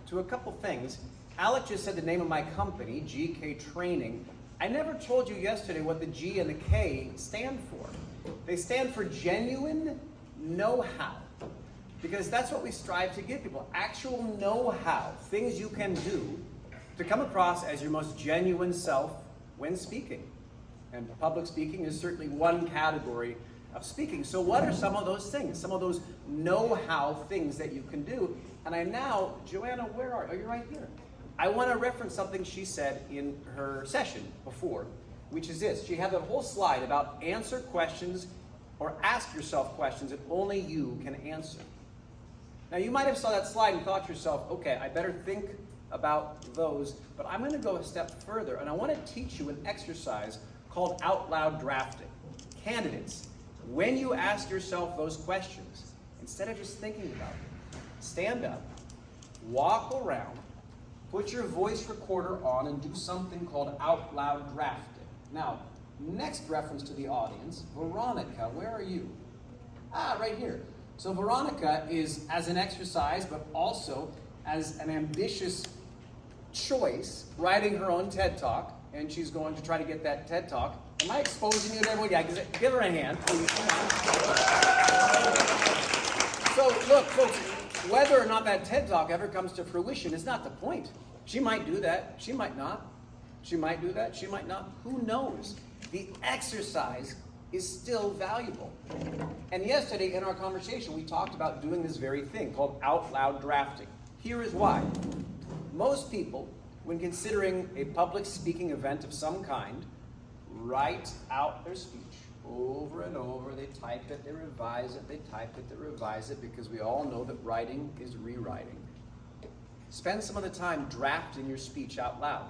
to a couple things. Alec just said the name of my company, GK Training. I never told you yesterday what the G and the K stand for. They stand for genuine know-how. Because that's what we strive to give people, actual know-how, things you can do to come across as your most genuine self when speaking. And public speaking is certainly one category of speaking. So what are some of those things, some of those know-how things that you can do? And I now, Joanna, where are you? Oh, you're right here. I want to reference something she said in her session before, which is this. She had a whole slide about answer questions or ask yourself questions that only you can answer. Now, you might have saw that slide and thought to yourself, okay, I better think about those, but I'm going to go a step further, and I want to teach you an exercise called out loud drafting. Candidates, when you ask yourself those questions, instead of just thinking about them, stand up, walk around, put your voice recorder on, and do something called out loud drafting. Now, next reference to the audience, Veronica, where are you? Ah, right here. So Veronica is as an exercise, but also as an ambitious choice, writing her own TED Talk, and she's going to try to get that TED Talk. Am I exposing you to everyone? Yeah, give her a hand, please. So look, folks, whether or not that TED Talk ever comes to fruition is not the point. She might do that, she might not. She might do that, she might not. Who knows? The exercise is still valuable. And yesterday in our conversation, we talked about doing this very thing called out loud drafting. Here is why. Most people, when considering a public speaking event of some kind, write out their speech over and over. They type it, they revise it, they type it, they revise it, because we all know that writing is rewriting. Spend some of the time drafting your speech out loud.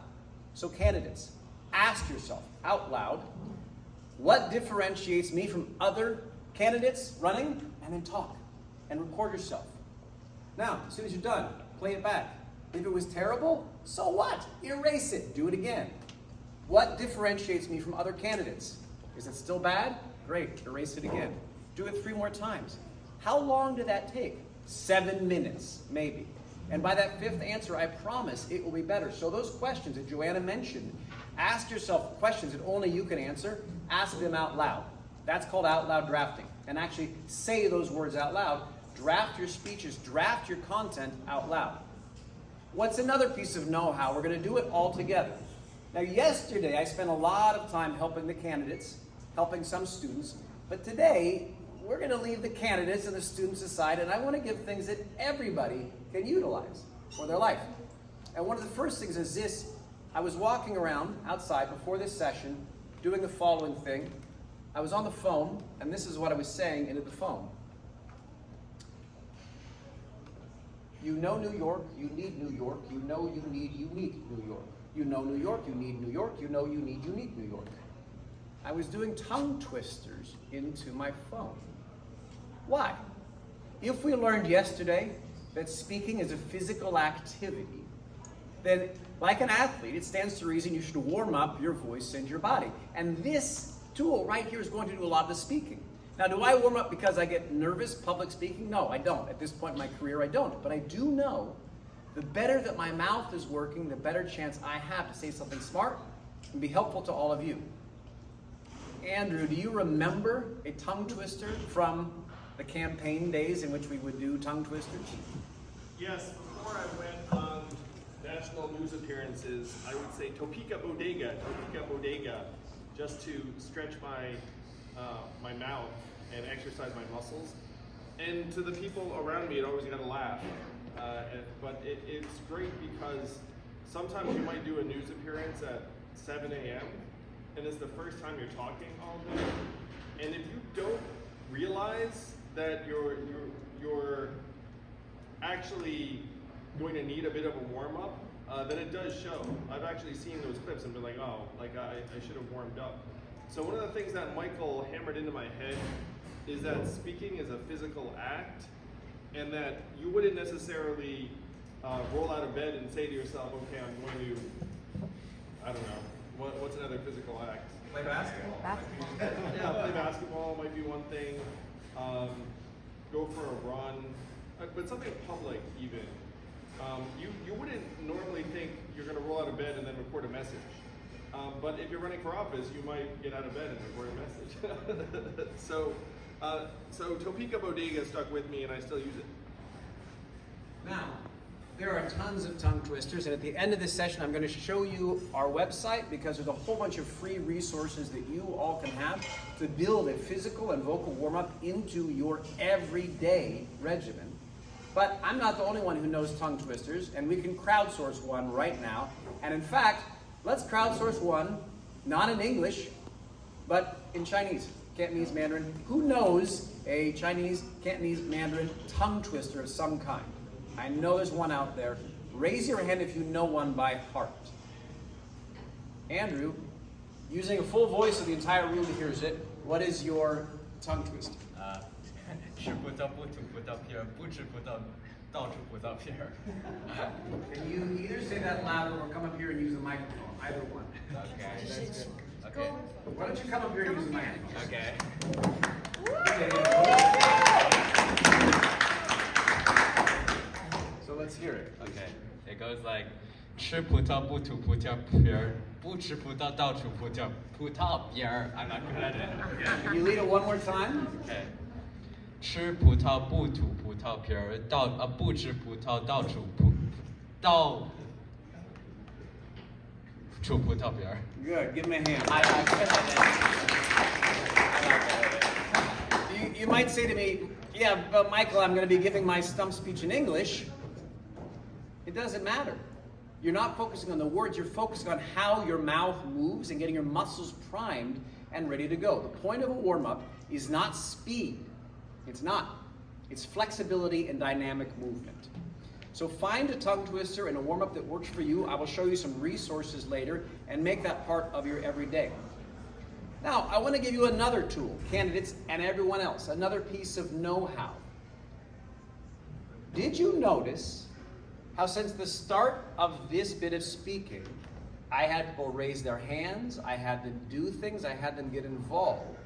So candidates, ask yourself out loud, what differentiates me from other candidates running? And then talk and record yourself. Now, as soon as you're done, play it back. If it was terrible, so what? Erase it, do it again. What differentiates me from other candidates? Is it still bad? Great, erase it again. Do it 3 more times. How long did that take? 7 minutes, maybe. And by that 5th answer, I promise it will be better. So those questions that Joanna mentioned, ask yourself questions that only you can answer, ask them out loud. That's called out loud drafting. And actually say those words out loud. Draft your speeches, draft your content out loud. What's another piece of know-how? We're going to do it all together. Now, yesterday, I spent a lot of time helping the candidates, helping some students, but today, we're going to leave the candidates and the students aside, and I want to give things that everybody can utilize for their life. And one of the first things is this. I was walking around outside before this session, doing the following thing. I was on the phone, and this is what I was saying into the phone. You know New York, you need New York, you know you need unique New York. You know New York, you need New York, you know you need unique New York. I was doing tongue twisters into my phone. Why? If we learned yesterday that speaking is a physical activity, then like an athlete, it stands to reason you should warm up your voice and your body. And this tool right here is going to do a lot of the speaking. Now, do I warm up because I get nervous public speaking? No, I don't. At this point in my career, I don't. But I do know the better that my mouth is working, the better chance I have to say something smart and be helpful to all of you. Andrew, do you remember a tongue twister from the campaign days in which we would do tongue twisters? Yes, before I went on national news appearances, I would say Topeka Bodega, just to stretch my my mouth and exercise my muscles. And to the people around me, it always got a laugh. But it's great because sometimes you might do a news appearance at 7 a.m. and it's the first time you're talking all day. And if you don't realize that you're actually going to need a bit of a warm-up, then it does show. I've actually seen those clips and been like, oh, like I should have warmed up. So one of the things that Michael hammered into my head is that speaking is a physical act, and that you wouldn't necessarily roll out of bed and say to yourself, okay, I'm going to, I don't know, what's another physical act? Play basketball. Yeah, play basketball might be one thing. Go for a run, but something public even. You wouldn't normally think you're going to roll out of bed and then record a message. But if you're running for office, you might get out of bed and record a message. So Topeka Bodega stuck with me, and I still use it. Now, there are tons of tongue twisters, and at the end of this session, I'm going to show you our website because there's a whole bunch of free resources that you all can have to build a physical and vocal warm-up into your everyday regimen. But I'm not the only one who knows tongue twisters, and we can crowdsource one right now. And in fact, let's crowdsource one, not in English, but in Chinese, Cantonese, Mandarin. Who knows a Chinese, Cantonese, Mandarin tongue twister of some kind? I know there's one out there. Raise your hand if you know one by heart. Andrew, using a full voice so the entire room hears it, what is your tongue twist? 吃不到不吐不到片儿，不吃不到到处不到片儿。 Can you either say that louder or come up here and use the microphone? Either one. Okay, that's good. Okay. Why don't you come up here and use the microphone? Okay. So let's hear it. Okay. It goes like 吃葡萄不吐葡萄片儿，不吃葡萄到处葡萄片儿。I'm not good at it. Can you lead it one more time? Okay. 吃葡萄不吐葡萄片儿，不吃葡萄到处葡萄片儿。 Good. Give him a hand. I'm not good at it. You might say to me, yeah, but Michael, I'm going to be giving my stump speech in English. It doesn't matter. You're not focusing on the words, you're focusing on how your mouth moves and getting your muscles primed and ready to go. The point of a warm-up is not speed. It's not. It's flexibility and dynamic movement. So find a tongue twister and a warm-up that works for you. I will show you some resources later and make that part of your everyday. Now, I want to give you another tool, candidates and everyone else, another piece of know-how. Did you notice how since the start of this bit of speaking, I had people raise their hands, I had them do things, I had them get involved?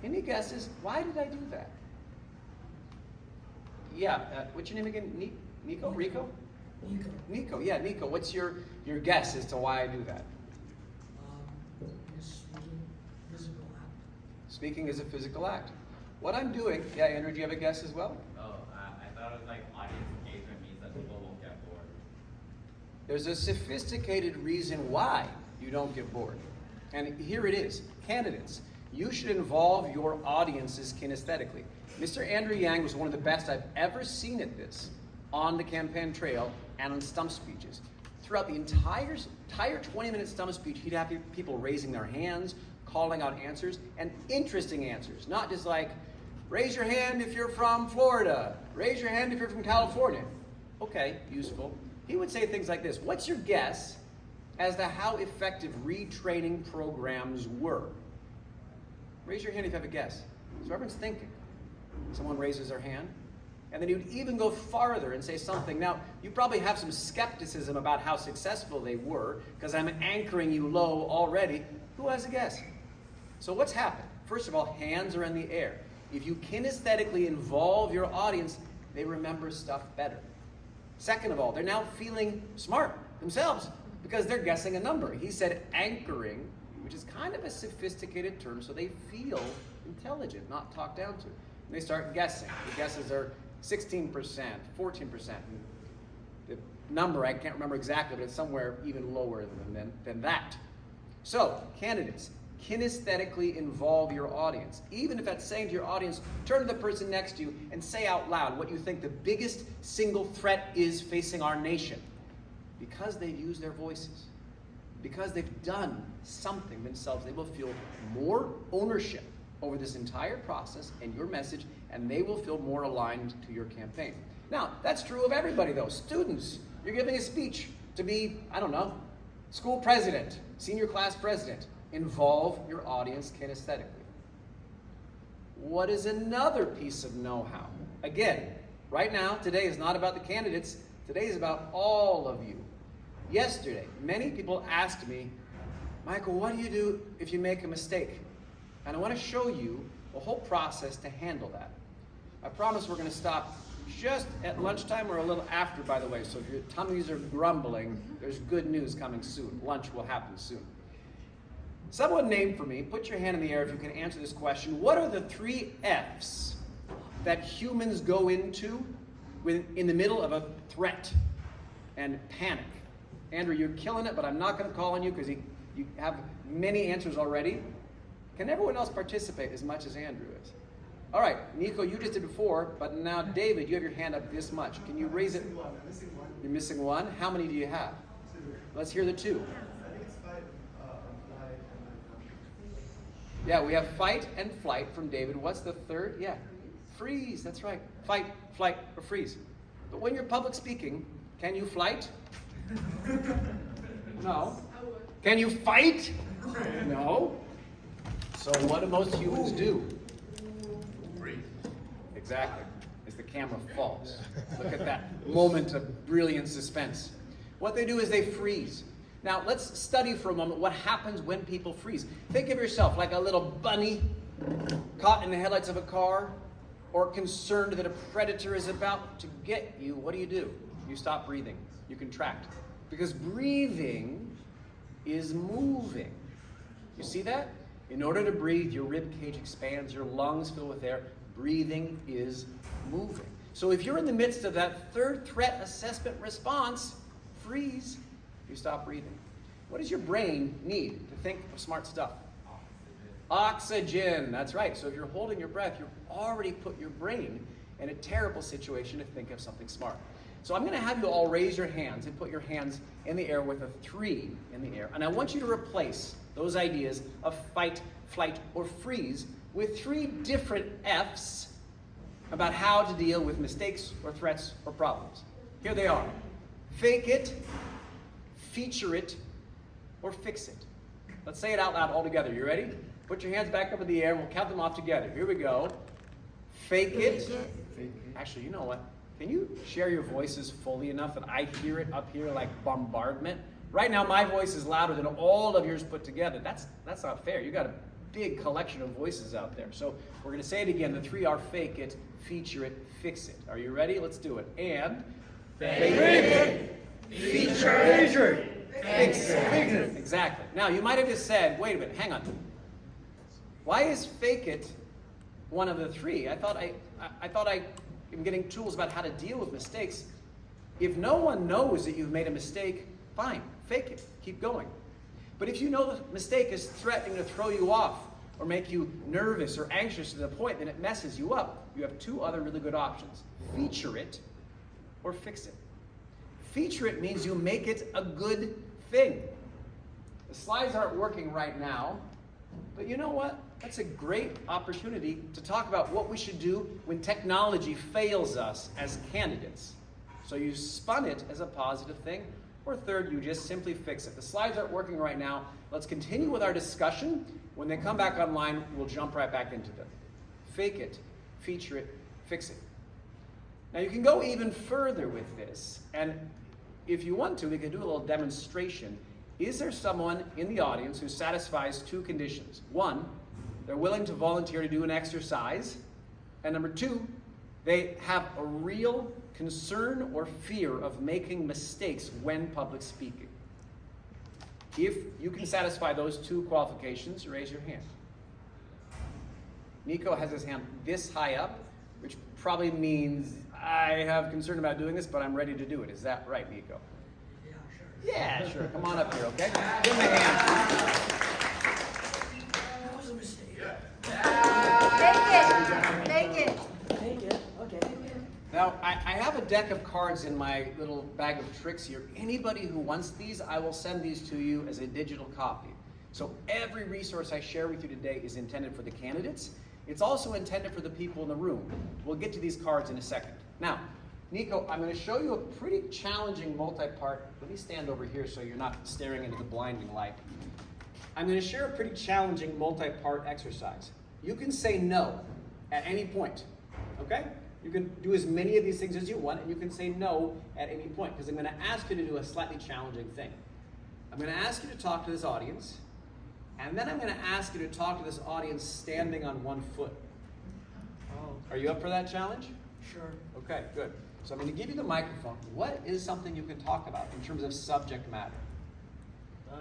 Any guesses? Why did I do that? Yeah, what's your name again? Nico? Rico? Nico. Nico, yeah, Nico. What's your guess as to why I do that? Speaking is a physical act. What I'm doing, yeah, Andrew, do you have a guess as well? Oh, I thought it was like audience engagement means that people won't get bored. There's a sophisticated reason why you don't get bored. And here it is. Candidates, you should involve your audiences kinesthetically. Mr. Andrew Yang was one of the best I've ever seen at this on the campaign trail and on stump speeches. Throughout the entire 20-minute stump speech, he'd have people raising their hands, calling out answers, and interesting answers. Not just like, raise your hand if you're from Florida, raise your hand if you're from California. Okay, useful. He would say things like this: what's your guess as to how effective retraining programs were? Raise your hand if you have a guess. So everyone's thinking. Someone raises their hand. And then he would even go farther and say something. Now, you probably have some skepticism about how successful they were, because I'm anchoring you low already. Who has a guess? So what's happened? First of all, hands are in the air. If you kinesthetically involve your audience, they remember stuff better. Second of all, they're now feeling smart themselves because they're guessing a number. He said anchoring, which is kind of a sophisticated term, so they feel intelligent, not talked down to. And they start guessing. The guesses are 16%, 14%. The number, I can't remember exactly, but it's somewhere even lower than that. So, candidates, kinesthetically involve your audience. Even if that's saying to your audience, turn to the person next to you and say out loud what you think the biggest single threat is facing our nation. Because they've used their voices, because they've done something themselves, they will feel more ownership over this entire process and your message, and they will feel more aligned to your campaign. Now, that's true of everybody though. Students, you're giving a speech to be, I don't know, school president, senior class president. Involve your audience kinesthetically. What is another piece of know-how? Again, right now, today is not about the candidates. Today is about all of you. Yesterday, many people asked me, Michael, what do you do if you make a mistake? And I want to show you the whole process to handle that. I promise we're going to stop just at lunchtime or a little after, by the way. So if your tummies are grumbling, there's good news coming soon. Lunch will happen soon. Someone name for me, put your hand in the air if you can answer this question. What are the 3 F's that humans go into in the middle of a threat and panic? Andrew, you're killing it, but I'm not going to call on you because you have many answers already. Can everyone else participate as much as Andrew is? All right, Nico, you just did before, but now David, you have your hand up this much. Can you raise it? I'm missing one. You're missing one. How many do you have? 2. Let's hear the 2. I think it's fight, flight, and Yeah, we have fight and flight from David. What's the 3rd? Yeah, freeze. That's right. Fight, flight, or freeze. But when you're public speaking, can you flight? No. Can you fight? No. So what do most humans do? Breathe. Exactly. As the camera falls. Look at that moment of brilliant suspense. What they do is they freeze. Now let's study for a moment what happens when people freeze. Think of yourself like a little bunny caught in the headlights of a car, or concerned that a predator is about to get you. What do? You stop breathing. You contract. Because breathing is moving. You see that? In order to breathe, your rib cage expands, your lungs fill with air. Breathing is moving. So if you're in the midst of that 3rd threat assessment response, freeze, you stop breathing. What does your brain need to think of smart stuff? Oxygen. That's right. So if you're holding your breath, you've already put your brain in a terrible situation to think of something smart. So I'm going to have you all raise your hands and put your hands in the air with a 3 in the air. And I want you to replace those ideas of fight, flight, or freeze with 3 different F's about how to deal with mistakes or threats or problems. Here they are. Fake it, feature it, or fix it. Let's say it out loud all together. You ready? Put your hands back up in the air and we'll count them off together. Here we go. Fake it. Actually, you know what? Can you share your voices fully enough that I hear it up here like bombardment? Right now, my voice is louder than all of yours put together. That's not fair. You got a big collection of voices out there. So we're going to say it again. The 3 are fake it, feature it, fix it. Are you ready? Let's do it. And fake it, feature it, fix it. Exactly. Now, you might have just said, wait a minute, hang on. Why is fake it one of the 3? I thought I am getting tools about how to deal with mistakes. If no one knows that you've made a mistake, fine, fake it, keep going. But if you know the mistake is threatening to throw you off or make you nervous or anxious to the point that it messes you up, you have 2 other really good options. Feature it or fix it. Feature it means you make it a good thing. The slides aren't working right now, but you know what? That's a great opportunity to talk about what we should do when technology fails us as candidates. So you spun it as a positive thing, or 3rd, you just simply fix it. The slides aren't working right now. Let's continue with our discussion. When they come back online, we'll jump right back into them. Fake it, feature it, fix it. Now you can go even further with this, and if you want to, we can do a little demonstration. Is there someone in the audience who satisfies 2 conditions? 1, they're willing to volunteer to do an exercise, and number 2, they have a real concern or fear of making mistakes when public speaking. If you can satisfy those 2 qualifications, raise your hand. Nico has his hand this high up, which probably means I have concern about doing this, but I'm ready to do it. Is that right, Nico? Yeah, sure. Come on up here, okay? Give him a hand. that was a mistake. Take it. Okay. Now, I have a deck of cards in my little bag of tricks here. Anybody who wants these, I will send these to you as a digital copy. So every resource I share with you today is intended for the candidates. It's also intended for the people in the room. We'll get to these cards in a second. Now, Nico, I'm going to show you a pretty challenging multi-part. Let me stand over here so you're not staring into the blinding light. I'm going to share a pretty challenging multi-part exercise. You can say no at any point, okay? You can do as many of these things as you want, and you can say no at any point, because I'm going to ask you to do a slightly challenging thing. I'm going to ask you to talk to this audience, and then I'm going to ask you to talk to this audience standing on one foot. Are you up for that challenge? Sure. Okay, good. So I'm going to give you the microphone. What is something you can talk about in terms of subject matter? What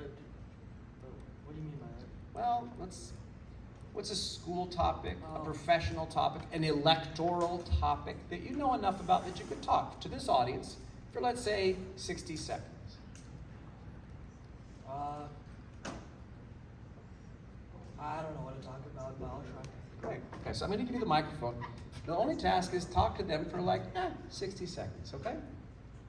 do you mean by that? Well, what's a school topic, a Oh. professional topic, an electoral topic that you know enough about that you could talk to this audience for, let's say, 60 seconds? I don't know what to talk about, but I'll try. Great. Okay, so I'm going to give you the microphone. The only task is talk to them for like 60 seconds, okay?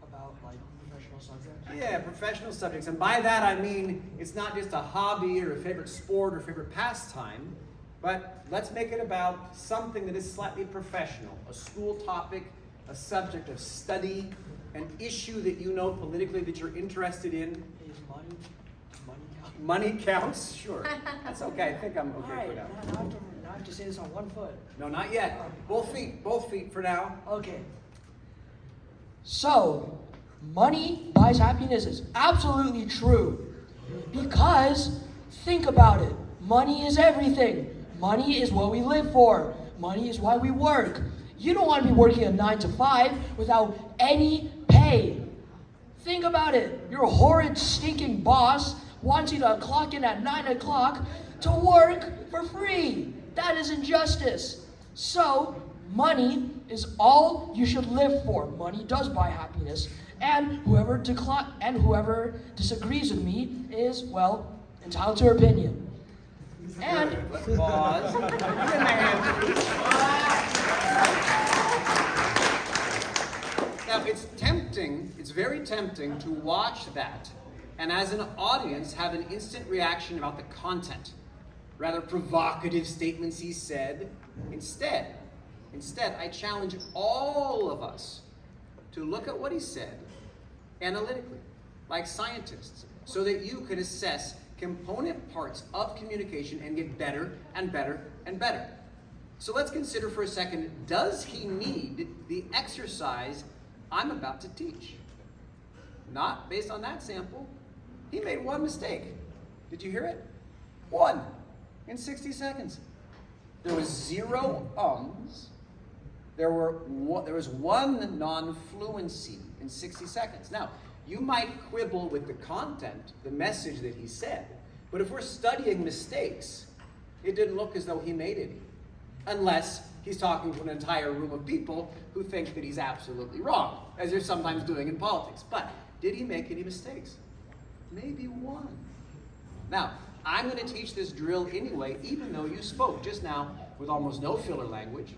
About like professional subjects. Yeah, professional subjects. And by that I mean it's not just a hobby or a favorite sport or favorite pastime, but let's make it about something that is slightly professional, a school topic, a subject of study, an issue that you know politically that you're interested in. Is money count? Money counts? Sure. That's okay. I think I'm All okay right, for now. now I have to say this on one foot. No, not yet. Both feet for now. Okay. So, money buys happiness is absolutely true. Because, think about it. Money is everything. Money is what we live for. Money is why we work. You don't want to be working a 9 to 5 without any pay. Think about it. Your horrid, stinking boss wants you to clock in at 9 o'clock to work for free. That is injustice. So, money is all you should live for. Money does buy happiness. And whoever disagrees with me is, well, entitled to her opinion. And Let's pause. Give him a hand, please. Now, it's very tempting to watch that and as an audience have an instant reaction about the content. Rather provocative statements he said. Instead, I challenge all of us to look at what he said analytically, like scientists, so that you can assess component parts of communication and get better and better and better. So let's consider for a second, does he need the exercise I'm about to teach? Not based on that sample. He made one mistake. Did you hear it? One. In 60 seconds. There was 0 ums. There was one non-fluency in 60 seconds. Now, you might quibble with the content, the message that he said, but if we're studying mistakes, it didn't look as though he made any. Unless he's talking to an entire room of people who think that he's absolutely wrong, as you're sometimes doing in politics. But did he make any mistakes? Maybe one. Now, I'm going to teach this drill anyway, even though you spoke just now with almost no filler language,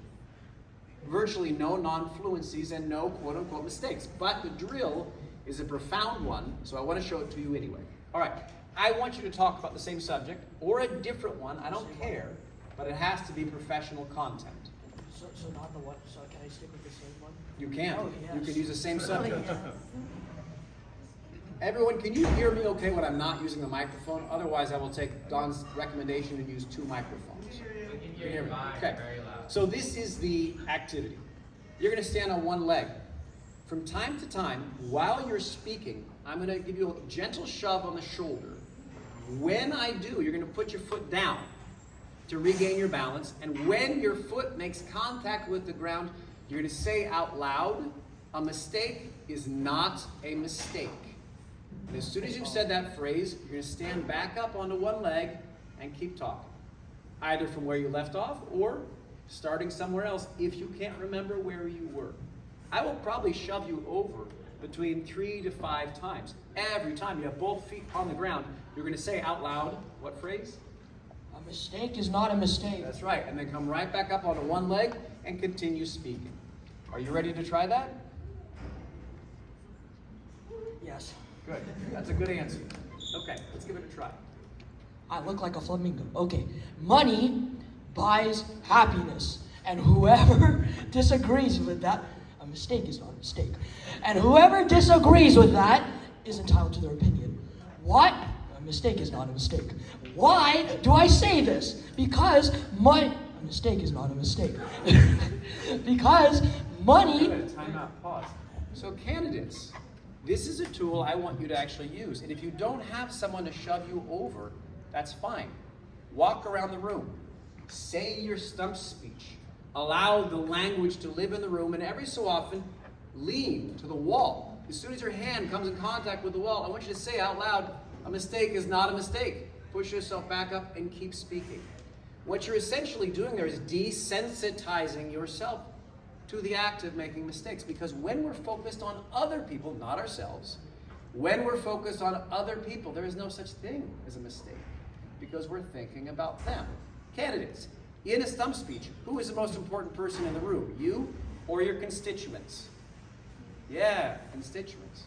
virtually no non-fluencies, and no quote-unquote mistakes. But the drill is a profound one, so I want to show it to you anyway. All right, I want you to talk about the same subject, or a different one, I don't care, but it has to be professional content. so not the one. So can I stick with the same one? You can. Oh, yes. You can use the same subject. Everyone, can you hear me okay when I'm not using the microphone? Otherwise, I will take Don's recommendation and use 2 microphones. You can Can you hear me? mine Okay. very loud. So this is the activity. You're going to stand on one leg. From time to time, while you're speaking, I'm going to give you a gentle shove on the shoulder. When I do, you're going to put your foot down to regain your balance. And when your foot makes contact with the ground, you're going to say out loud, a mistake is not a mistake. And as soon as you've said that phrase, you're going to stand back up onto one leg and keep talking. Either from where you left off or starting somewhere else if you can't remember where you were. I will probably shove you over between 3 to 5 times. Every time you have both feet on the ground, you're going to say out loud, what phrase? A mistake is not a mistake. That's right. And then come right back up onto one leg and continue speaking. Are you ready to try that? Yes. Good. That's a good answer. Okay, let's give it a try. I look like a flamingo. Okay. Money buys happiness. And whoever disagrees with that, a mistake is not a mistake. And whoever disagrees with that is entitled to their opinion. What? A mistake is not a mistake. Why do I say this? Because a mistake is not a mistake. Because money... Time out. Pause. So candidates, this is a tool I want you to actually use. And if you don't have someone to shove you over, that's fine. Walk around the room. Say your stump speech. Allow the language to live in the room, and every so often, lean to the wall. As soon as your hand comes in contact with the wall, I want you to say out loud, a mistake is not a mistake. Push yourself back up and keep speaking. What you're essentially doing there is desensitizing yourself to the act of making mistakes. Because when we're focused on other people, not ourselves, when we're focused on other people, there is no such thing as a mistake. Because we're thinking about them. Candidates, in a stump speech, who is the most important person in the room? You or your constituents? Yeah, constituents.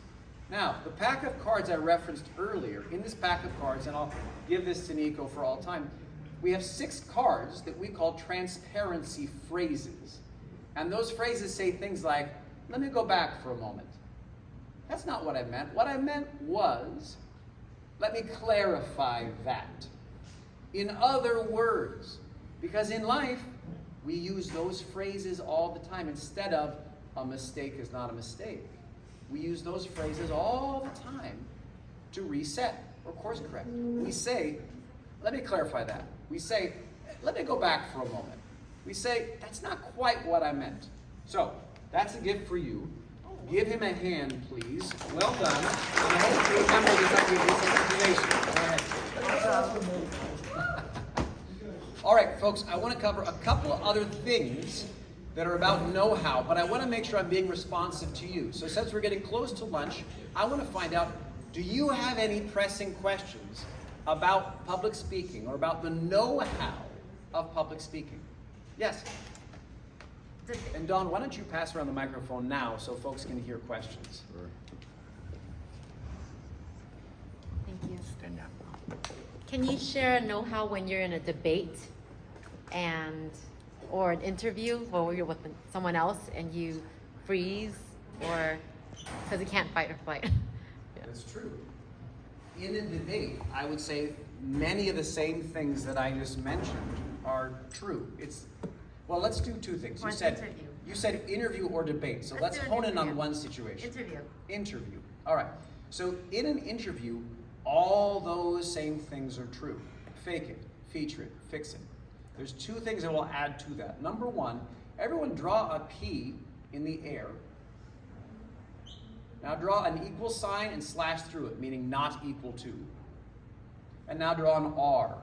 Now, the pack of cards I referenced earlier, in this pack of cards, and I'll give this to Nico for all time, we have 6 cards that we call transparency phrases. And those phrases say things like, let me go back for a moment. That's not what I meant. What I meant was, let me clarify that. In other words, because in life, we use those phrases all the time instead of, a mistake is not a mistake. We use those phrases all the time to reset or course correct. We say, let me clarify that. We say, let me go back for a moment. We say, that's not quite what I meant. So, that's a gift for you. Give him a hand, please. Well done. And I hope you remember this information. Go ahead. All right, folks, I want to cover a couple of other things that are about know-how, but I want to make sure I'm being responsive to you. So since we're getting close to lunch, I want to find out, do you have any pressing questions about public speaking or about the know-how of public speaking? Yes? And Dawn, why don't you pass around the microphone now so folks can hear questions? Thank you. Can you share a know-how when you're in a debate or an interview or you're with someone else and you freeze or because you can't fight or flight? That's true. In a debate, I would say many of the same things that I just mentioned are true. Well, let's do 2 things. Or interview. You said interview or debate. So let's do an hone in on interview. one situation. Interview. Interview. All right. So in an interview, all those same things are true. Fake it, feature it, fix it. There's 2 things that will add to that. Number 1, everyone draw a P in the air. Now draw an equal sign and slash through it, meaning not equal to. And now draw an R.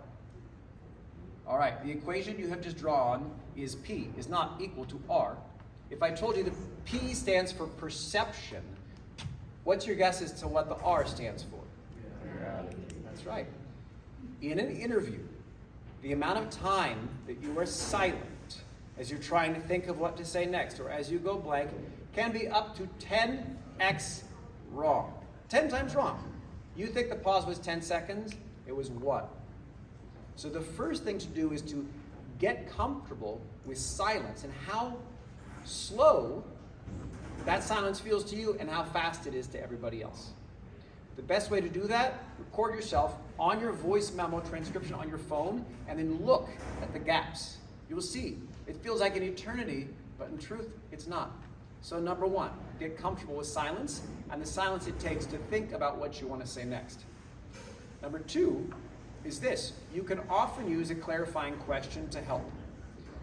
All right, the equation you have just drawn is P, is not equal to R. If I told you that P stands for perception, what's your guess as to what the R stands for? That's right. In an interview, the amount of time that you are silent as you're trying to think of what to say next, or as you go blank, can be up to 10x wrong. 10 times wrong. You think the pause was 10 seconds, it was 1. So the first thing to do is to get comfortable with silence and how slow that silence feels to you and how fast it is to everybody else. The best way to do that, record yourself on your voice memo transcription on your phone and then look at the gaps. You'll see, it feels like an eternity, but in truth, it's not. So number 1, get comfortable with silence and the silence it takes to think about what you want to say next. Number 2 is this. You can often use a clarifying question to help.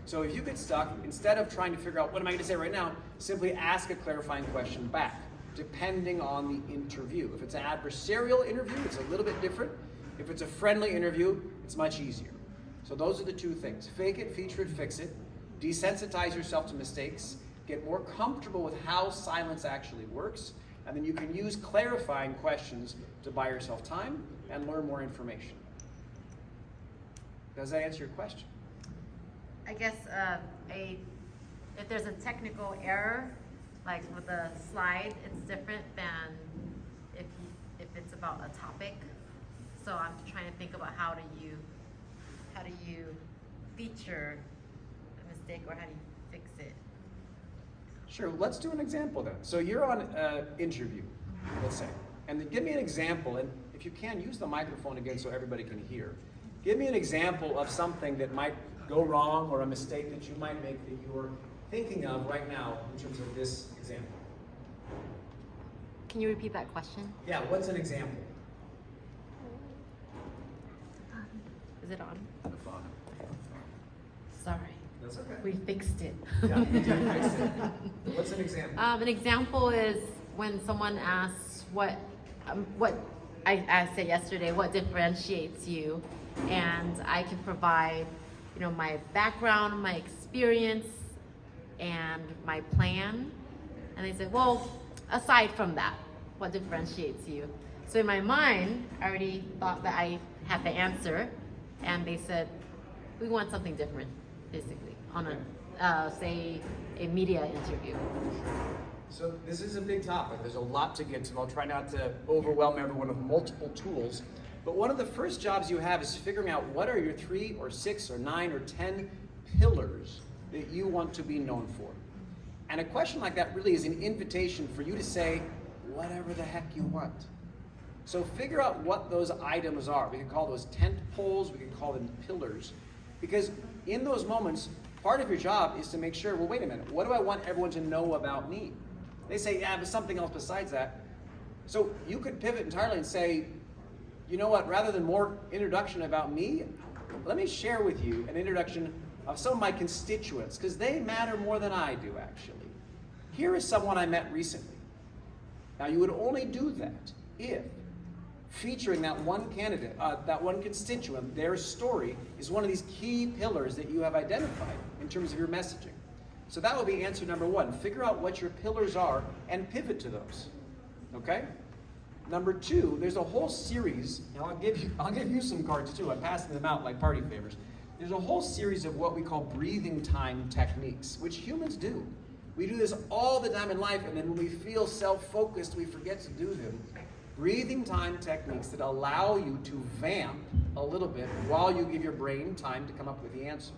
So if you get stuck, instead of trying to figure out what am I going to say right now, simply ask a clarifying question back, depending on the interview. If it's an adversarial interview, it's a little bit different. If it's a friendly interview, it's much easier. So those are the 2 things. Fake it, feature it, fix it. Desensitize yourself to mistakes. Get more comfortable with how silence actually works. And then you can use clarifying questions to buy yourself time and learn more information. Does that answer your question? I guess if there's a technical error, like with a slide, it's different than if it's about a topic. So I'm trying to think about how do you feature a mistake or how do you fix it? Sure, let's do an example then. So you're on an interview, let's say, and then give me an example, and if you can, use the microphone again so everybody can hear. Give me an example of something that might go wrong or a mistake that you might make that you're thinking of right now in terms of this example. Can you repeat that question? Yeah, what's an example? Is it on? The phone. Sorry. That's That's okay. We fixed it. Yeah, you did fix it. What's an example? An example is when someone asks what I said yesterday, what differentiates you, and I can provide, my background, my experience, and my plan. And they said, well, aside from that, what differentiates you? So in my mind, I already thought that I had the answer, and they said, we want something different, basically, on say, a media interview. So this is a big topic. There's a lot to get to. I'll try not to overwhelm everyone with multiple tools. But one of the first jobs you have is figuring out what are your 3 or 6 or 9 or 10 pillars that you want to be known for. And a question like that really is an invitation for you to say whatever the heck you want. So figure out what those items are. We can call those tent poles, we can call them pillars. Because in those moments, part of your job is to make sure, well, wait a minute, what do I want everyone to know about me? They say, yeah, but something else besides that. So you could pivot entirely and say, you know what, rather than more introduction about me, let me share with you an introduction of some of my constituents, because they matter more than I do, actually. Here is someone I met recently. Now, you would only do that if featuring that one candidate, that one constituent, their story is one of these key pillars that you have identified in terms of your messaging. So that will be answer number 1. Figure out what your pillars are and pivot to those. Okay? Number 2, there's a whole series, and I'll give you some cards too. I'm passing them out like party favors. There's a whole series of what we call breathing time techniques, which humans do. We do this all the time in life, and then when we feel self-focused, we forget to do them. Breathing time techniques that allow you to vamp a little bit while you give your brain time to come up with the answer.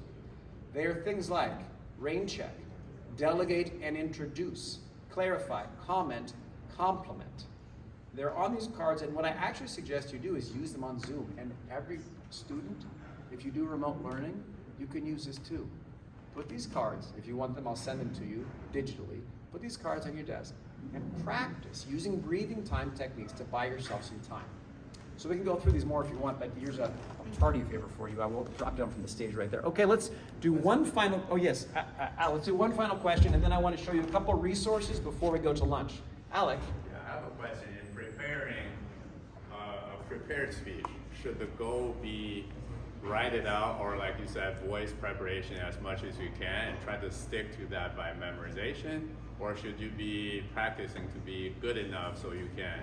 They are things like rain check, delegate and introduce, clarify, comment, compliment. They're on these cards, and what I actually suggest you do is use them on Zoom. And every student, if you do remote learning, you can use this too. Put these cards, if you want them, I'll send them to you digitally. Put these cards on your desk and practice using breathing time techniques to buy yourself some time. So we can go through these more if you want, but here's a party favor for you. I will drop down from the stage right there. Okay, let's do one final, let's do one final question, and then I want to show you a couple resources before we go to lunch. Alec? Yeah, I have a question. In preparing a prepared speech, should the goal be write it out, or like you said, voice preparation as much as you can and try to stick to that by memorization? Or should you be practicing to be good enough so you can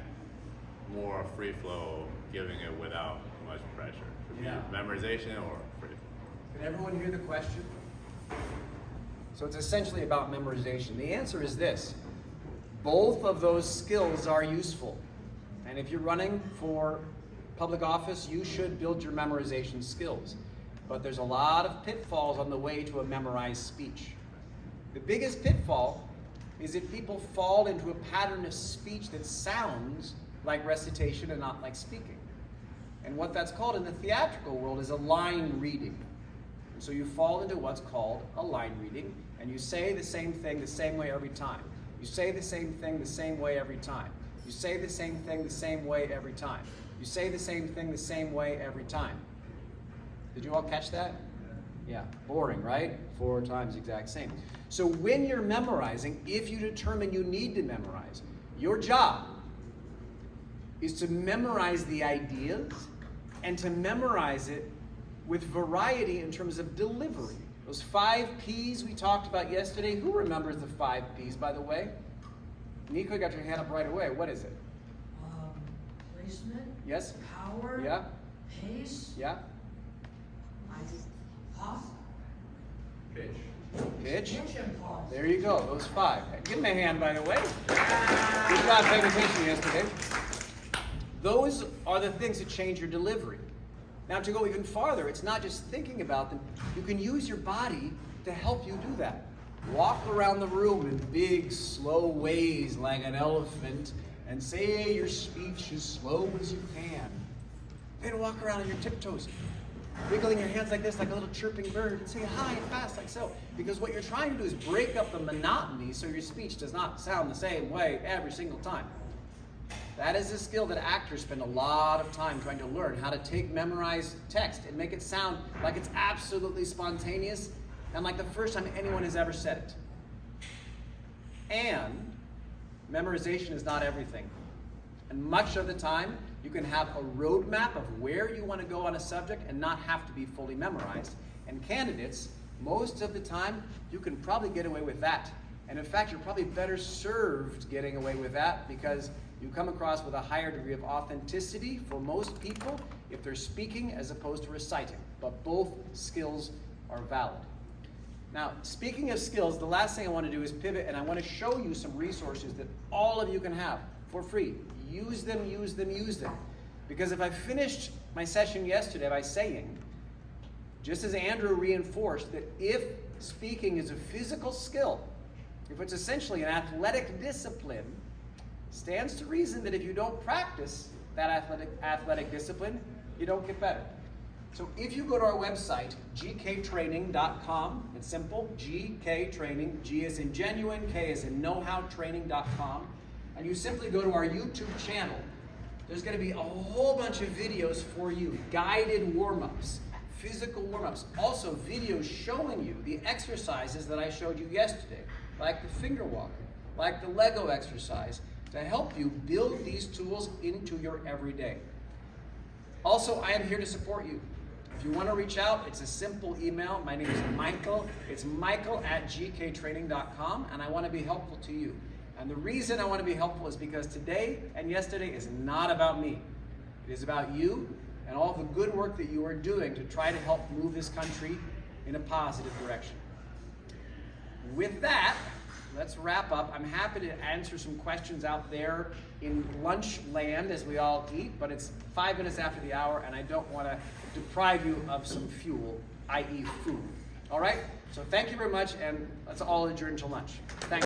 more free flow, giving it without much pressure? Should Yeah. be memorization or free flow? Can everyone hear the question? So it's essentially about memorization. The answer is this. Both of those skills are useful. And if you're running for public office, you should build your memorization skills. But there's a lot of pitfalls on the way to a memorized speech. The biggest pitfall is if people fall into a pattern of speech that sounds like recitation and not like speaking. And what that's called in the theatrical world is a line reading. And so you fall into what's called a line reading, and you say the same thing the same way every time. You say the same thing the same way every time. You say the same thing the same way every time. You say the same thing the same way every time. Did you all catch that? Yeah, boring, right? 4 times exact same. So when you're memorizing, if you determine you need to memorize, your job is to memorize the ideas and to memorize it with variety in terms of delivery. Those 5 P's we talked about yesterday. Who remembers the 5 P's, by the way? Nico, you got your hand up right away. What is it? Placement. Yes? Power. Yeah? Pace. Yeah? Pop. Pitch. Pitch? Pitch and pause. There you go, those 5. Give him a hand, by the way. Good job paying attention yesterday. Those are the things that change your delivery. Now, to go even farther, it's not just thinking about them. You can use your body to help you do that. Walk around the room in big, slow ways like an elephant and say your speech as slow as you can. Then walk around on your tiptoes, wiggling your hands like this, like a little chirping bird, and say hi and fast like so. Because what you're trying to do is break up the monotony so your speech does not sound the same way every single time. That is a skill that actors spend a lot of time trying to learn, how to take memorized text and make it sound like it's absolutely spontaneous and like the first time anyone has ever said it. And memorization is not everything. And much of the time, you can have a roadmap of where you want to go on a subject and not have to be fully memorized. And candidates, most of the time, you can probably get away with that. And in fact, you're probably better served getting away with that because you come across with a higher degree of authenticity for most people if they're speaking as opposed to reciting. But both skills are valid. Now, speaking of skills, the last thing I want to do is pivot, and I want to show you some resources that all of you can have for free. Use them, use them, use them. Because if I finished my session yesterday by saying, just as Andrew reinforced, that if speaking is a physical skill, if it's essentially an athletic discipline, stands to reason that if you don't practice that athletic discipline, you don't get better. So if you go to our website, gktraining.com, it's simple, gktraining, G as in genuine, K as in know-how, training.com, and you simply go to our YouTube channel, there's going to be a whole bunch of videos for you, guided warm-ups, physical warm-ups, also videos showing you the exercises that I showed you yesterday, like the finger walk, like the Lego exercise, to help you build these tools into your everyday. Also, I am here to support you. If you want to reach out, it's a simple email. My name is Michael. It's michael@gktraining.com, and I want to be helpful to you. And the reason I want to be helpful is because today and yesterday is not about me. It is about you and all the good work that you are doing to try to help move this country in a positive direction. With that, let's wrap up. I'm happy to answer some questions out there in lunch land as we all eat, but it's 5 minutes after the hour, and I don't want to deprive you of some fuel, i.e. food. All right? So thank you very much, and let's all adjourn till lunch. Thanks.